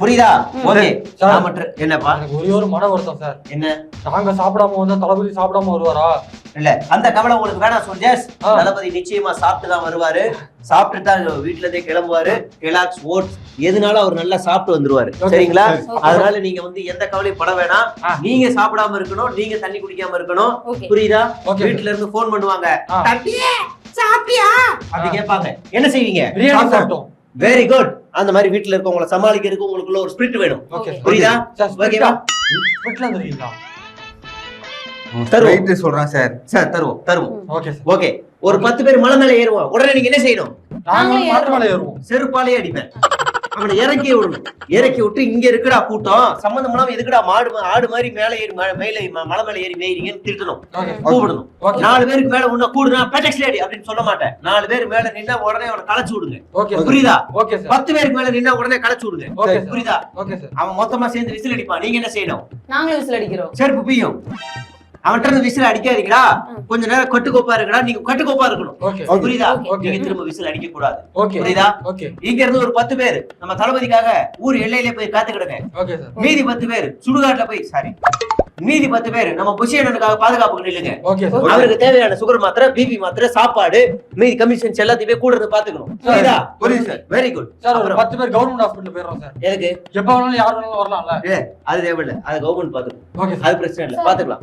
புரியுதா? ஓகே என்னப்பா ஒரே ஒரு மன வருத்தம் சார். என்ன? நாங்க சாப்பிடாம வந்தா தளபதி சாப்பிடாம வருவாரா? இல்ல அந்த கவலை உங்களுக்கு வேணாம் சோல்ஜர்ஸ். தளபதி நிச்சயமா சாப்பிட்டு தான் வருவாரு. சாப்பிட்டு தான் வீட்டுல இருந்தே கிளம்புவாரு. ரிலாக்ஸ் ஓட்ஸ் எதுனாலும் அவர் நல்லா சாப்பிட்டு வந்துருவாரு. சரிங்களா? அதனால நீங்க வந்து எந்த கவலையும் பட வேணாம். நீங்க சாப்பிடாம இருக்கணும், நீங்க தண்ணி குடிக்காம இருக்கணும். புரியுதா? வீட்டுல இருந்து போன் பண்ணுவாங்க, தம்பியே சாப்பிட்டியா அப்படி கேட்பாங்க. என்ன செய்வீங்க? Very good. அந்த மாதிரி வீட்டுல இருக்கவங்கள சமாளிக்கிறதுக்கு உங்களுக்குள்ள ஒரு ஸ்பிரிட் வேணும். புரியுதா? ஓகேவா? ஸ்பிரிட்லாம் தெரியுங்களா? தருவோம் சொல்றேன் சார். சார் தருவோம். ஓகே ஒரு 10 பேர் மலை மேல ஏறுவோம். உடனே நீங்க என்ன செய்யணும்? செருப்பாலே அடிப்பேன். அவனை இறக்கி விடணும். இறக்கி விட்டு இங்க இருக்குடா கூட்டம், சம்பந்தம் இல்லாம எதுக்குடா ஆடு மாதிரி மேல ஏறி மலை மேல ஏறி மேய்றீங்கன்னு திட்டணும், கூப்பிடணும். 4 பேருக்கு மேல உன்ன கூடுனா பெட்டெக்ஸ் லேடி அப்படின்னு சொல்ல மாட்டேன். 4 பேர் மேல நின்னா உடனே அவனை களைச்சு விடுங்க. புரியுதா? 10 பேருக்கு மேல நின்னா உடனே களைச்சு விடுங்க. புரியுதா? அவன் மொத்தமா சேர்ந்து விசில் அடிப்பான். நீங்க என்ன செய்யணும்? நாங்களும் விசில் அடிக்கிறோம். செருப்பு பீயும். அவன்கிட்ட இருந்து விசில் அடிக்காதீங்களா, கொஞ்ச நேரம் கட்டுக்கோப்பா இருக்கா. நீங்க கட்டுக்கோப்பா இருக்கணும். புரியுதா? நீங்க திரும்ப விசில் அடிக்க கூடாது. புரியுதா? இங்க இருந்து ஒரு 10 பேர் நம்ம தளபதிக்காக ஊர் எல்லையில போய் காத்து கிடங்க. மீதி 10 பேர் சுடுகாட்டுல போய் மீதி 10 பேர் நம்ம புஷியனுக்காக பாதுகாப்புக்கு நில்லுங்க. அவருக்கு தேவையான சுகர் மாத்திரை, பிபி மாத்திரை, சாப்பாடு, மீதி கமிஷன்ஸ் எல்லாத்தையுமே கூட இருந்து பாத்துக்கணும். புரியுதா? புரியுது சார். Very good sir. ஒரு 10 பேர் கவர்மெண்ட் ஹாஸ்பிடல் போயிரோம் சார். எதுக்கு? எப்ப வேணாலும் யார் வேணாலும் வரலாம்ல. அது தேவையில்லை, அது கவர்மெண்ட் பாத்துக்கணும். அது பிரச்சனை இல்லை, பாத்துக்கலாம்.